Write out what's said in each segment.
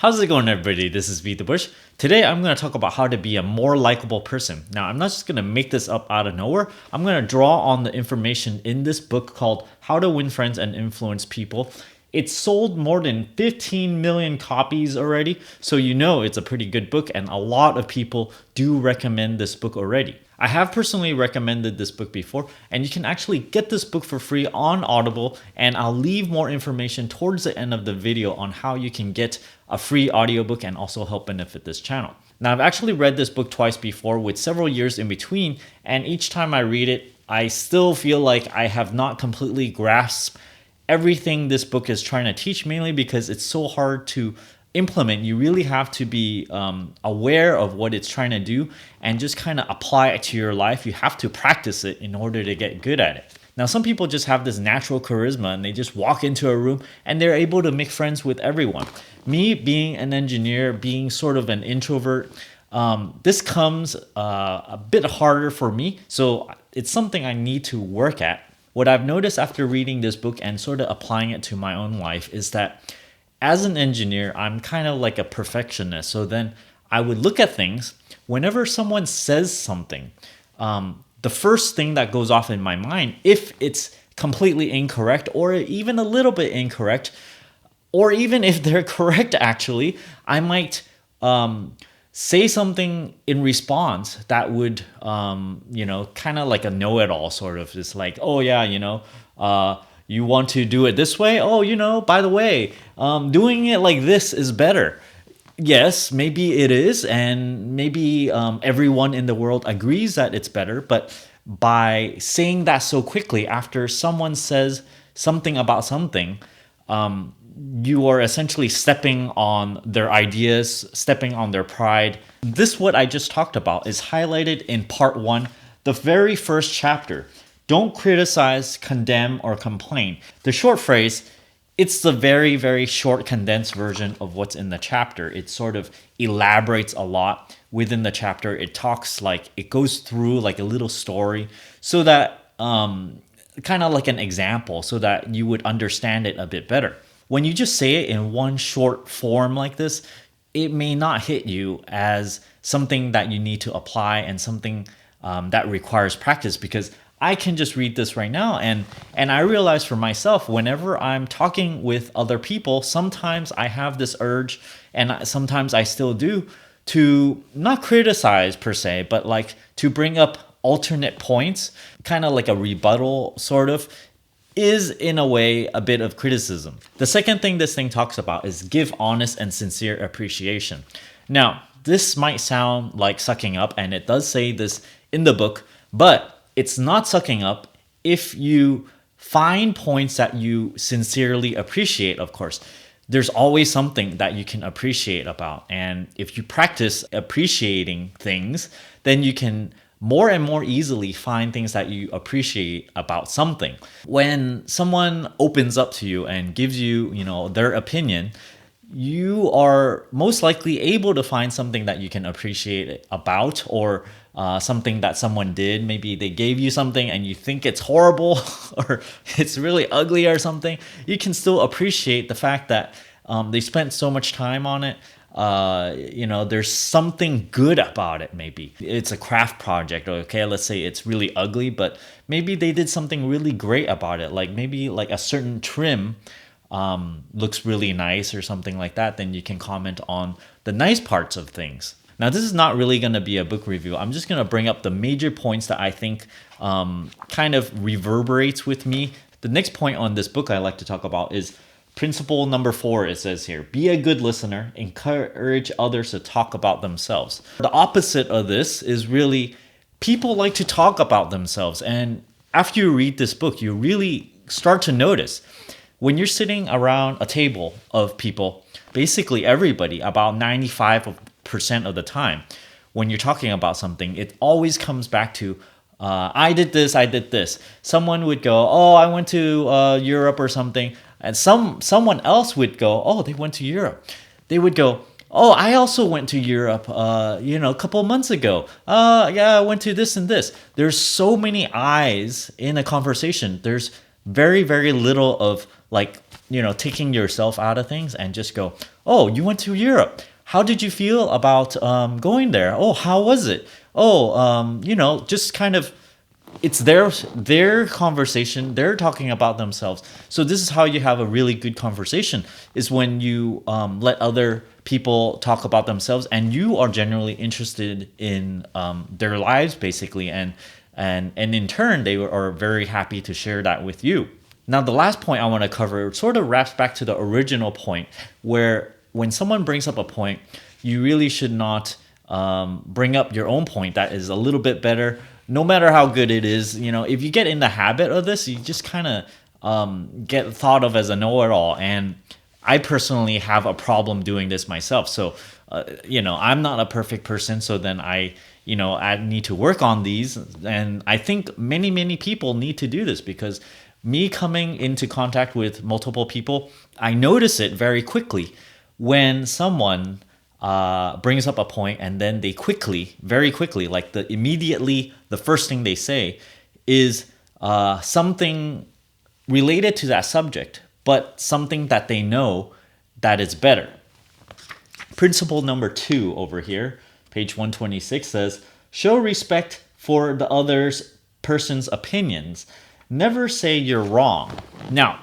How's it going, everybody? This is BeatTheBush. Today, I'm going to talk about how to be a more likable person. Now, I'm not just going to make this up out of nowhere. I'm going to draw on the information in this book called How to Win Friends and Influence People. It's sold more than 15 million copies already, so you know it's a pretty good book, and a lot of people do recommend this book already. I have personally recommended this book before, and you can actually get this book for free on Audible, and I'll leave more information towards the end of the video on how you can get a free audiobook and also help benefit this channel. Now, I've actually read this book twice before with several years in between, and each time I read it, I still feel like I have not completely grasped everything this book is trying to teach, mainly because it's so hard to implement. You really have to be aware of what it's trying to do and just kind of apply it to your life. You have to practice it in order to get good at it. Now, some people just have this natural charisma and they just walk into a room and they're able to make friends with everyone. Me being an engineer, being sort of an introvert, this comes a bit harder for me. So it's something I need to work at. What I've noticed after reading this book and sort of applying it to my own life is that as an engineer, I'm kind of like a perfectionist. So then I would look at things. Whenever someone says something, the first thing that goes off in my mind, if it's completely incorrect or even a little bit incorrect, or even if they're correct, actually, I might say something in response that would, kind of like a know-it-all sort of. It's like, oh yeah, you want to do it this way? Oh, by the way, doing it like this is better. Yes, maybe it is, and maybe everyone in the world agrees that it's better, but by saying that so quickly after someone says something about something, you are essentially stepping on their ideas, stepping on their pride. This, what I just talked about, is highlighted in part 1, the very first chapter. Don't criticize, condemn, or complain. The short phrase, it's the very, very short condensed version of what's in the chapter. It sort of elaborates a lot within the chapter. It talks it goes through like a little story so that, kind of like an example so that you would understand it a bit better. When you just say it in one short form like this, it may not hit you as something that you need to apply and something that requires practice, because I can just read this right now and I realize for myself, whenever I'm talking with other people, sometimes I have this urge, and sometimes I still do, to not criticize per se, but like to bring up alternate points, kind of like a rebuttal sort of, is in a way a bit of criticism. The second thing this thing talks about is give honest and sincere appreciation. Now, this might sound like sucking up, and it does say this in the book, but it's not sucking up if you find points that you sincerely appreciate, of course. There's always something that you can appreciate about. And if you practice appreciating things, then you can more and more easily find things that you appreciate about something. When someone opens up to you and gives you, their opinion, you are most likely able to find something that you can appreciate about, or something that someone did. Maybe they gave you something and you think it's horrible or it's really ugly or something. You can still appreciate the fact that they spent so much time on it. There's something good about it. Maybe it's a craft project. Okay, let's say it's really ugly, but maybe they did something really great about it. Like maybe like a certain trim looks really nice or something like that. Then you can comment on the nice parts of things. Now, this is not really going to be a book review. I'm just going to bring up the major points that I think kind of reverberates with me. The next point on this book I like to talk about is principle number 4. It says here, be a good listener, encourage others to talk about themselves. The opposite of this is really people like to talk about themselves. And after you read this book, you really start to notice when you're sitting around a table of people, basically everybody, about 95% of the time, when you're talking about something, it always comes back to, I did this. Someone would go, oh, I went to Europe or something. And someone else would go, oh, they went to Europe. They would go, oh, I also went to Europe, a couple months ago. Yeah, I went to this and this. There's so many eyes in a conversation. There's very, very little of taking yourself out of things and just go, Oh, you went to Europe. How did you feel about going there? Oh, how was it? Oh, just kind of it's their conversation. They're talking about themselves. So this is how you have a really good conversation, is when you let other people talk about themselves and you are genuinely interested in their lives, basically, and in turn they are very happy to share that with you. Now the last point I want to cover sort of wraps back to the original point, where when someone brings up a point, you really should not bring up your own point that is a little bit better, no matter how good it is. If you get in the habit of this, you just kind of get thought of as a know-it-all. And I personally have a problem doing this myself. So, I'm not a perfect person. So then I need to work on these. And I think many, many people need to do this, because me coming into contact with multiple people, I notice it very quickly when someone brings up a point and then they very quickly, like immediately the first thing they say is something related to that subject, but something that they know that is better. Principle number 2 over here, page 126, says, show respect for the other person's opinions. Never say you're wrong. Now,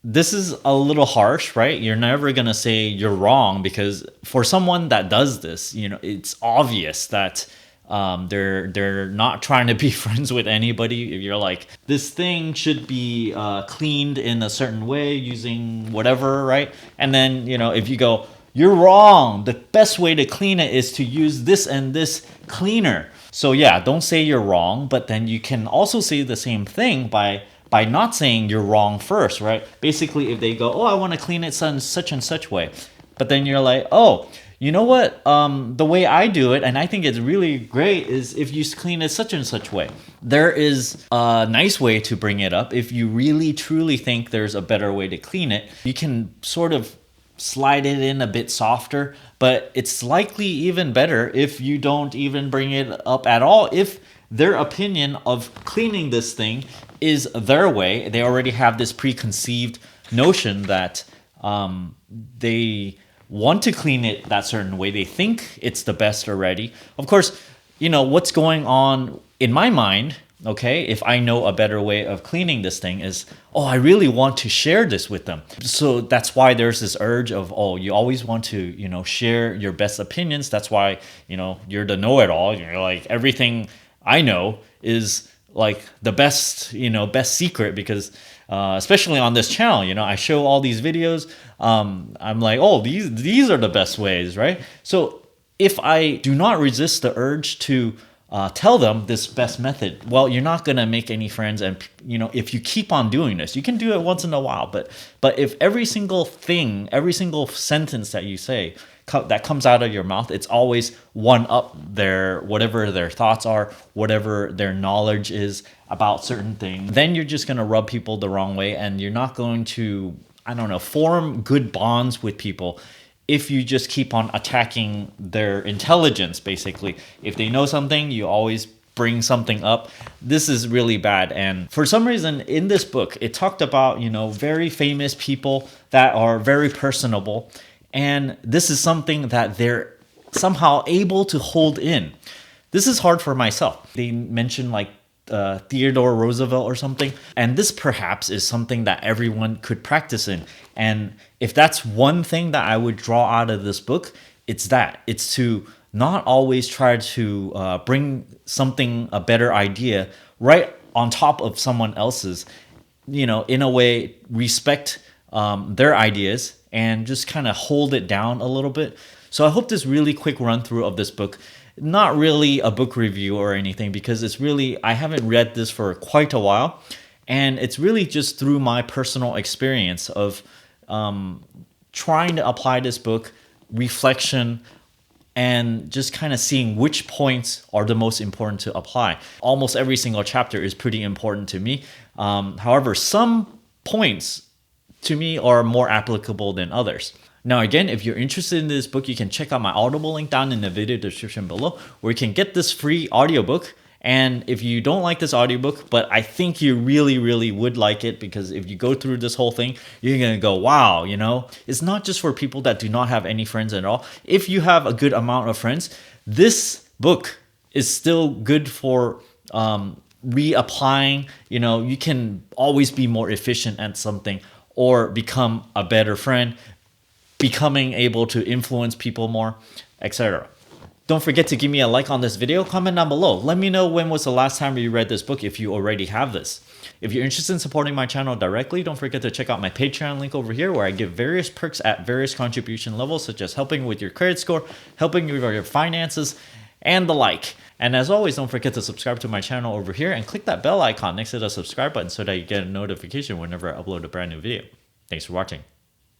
this is a little harsh, right? You're never going to say you're wrong, because for someone that does this, it's obvious that they're not trying to be friends with anybody. If you're like, this thing should be cleaned in a certain way using whatever, right? And then, if you go, you're wrong, the best way to clean it is to use this and this cleaner. So yeah, don't say you're wrong, but then you can also say the same thing by not saying you're wrong first, right? Basically, if they go, oh, I want to clean it such and such way, but then you're like, oh, you know what? The way I do it, and I think it's really great, is if you clean it such and such way. There is a nice way to bring it up. If you really truly think there's a better way to clean it, you can sort of slide it in a bit softer, but it's likely even better if you don't even bring it up at all. If their opinion of cleaning this thing is their way, they already have this preconceived notion that they want to clean it that certain way. They think it's the best already. Of course, what's going on in my mind, okay, if I know a better way of cleaning this thing, is, oh, I really want to share this with them. So that's why there's this urge of, oh, you always want to, share your best opinions. That's why, you're the know-it-all. You're like, everything I know is like the best, best secret, because especially on this channel, I show all these videos. I'm like, oh, these are the best ways, right? So if I do not resist the urge to tell them this best method, well, you're not going to make any friends. And if you keep on doing this, you can do it once in a while, but if every single thing, every single sentence that you say that comes out of your mouth, it's always one up whatever their thoughts are, whatever their knowledge is about certain things, then you're just going to rub people the wrong way, and you're not going to, form good bonds with people if you just keep on attacking their intelligence. Basically, if they know something, you always bring something up. This is really bad. And for some reason in this book, it talked about, very famous people that are very personable. And this is something that they're somehow able to hold in. This is hard for myself. They mentioned like Theodore Roosevelt or something. And this perhaps is something that everyone could practice in. And if that's one thing that I would draw out of this book, it's that. It's to not always try to bring a better idea right on top of someone else's. In a way, respect their ideas and just kind of hold it down a little bit. So I hope this really quick run through of this book, not really a book review or anything, because I haven't read this for quite a while. And it's really just through my personal experience of trying to apply this book, reflection, and just kind of seeing which points are the most important to apply. Almost every single chapter is pretty important to me. However, some points to me are more applicable than others. Now, again, if you're interested in this book, you can check out my Audible link down in the video description below, where you can get this free audiobook And if you don't like this audiobook, but I think you really, really would like it, because if you go through this whole thing, you're going to go, wow, it's not just for people that do not have any friends at all. If you have a good amount of friends, this book is still good for reapplying. You can always be more efficient at something or become a better friend, becoming able to influence people more, etc. Don't forget to give me a like on this video, comment down below. Let me know when was the last time you read this book if you already have this. If you're interested in supporting my channel directly, don't forget to check out my Patreon link over here, where I give various perks at various contribution levels, such as helping with your credit score, helping you with your finances, and the like. And as always, don't forget to subscribe to my channel over here and click that bell icon next to the subscribe button so that you get a notification whenever I upload a brand new video. Thanks for watching.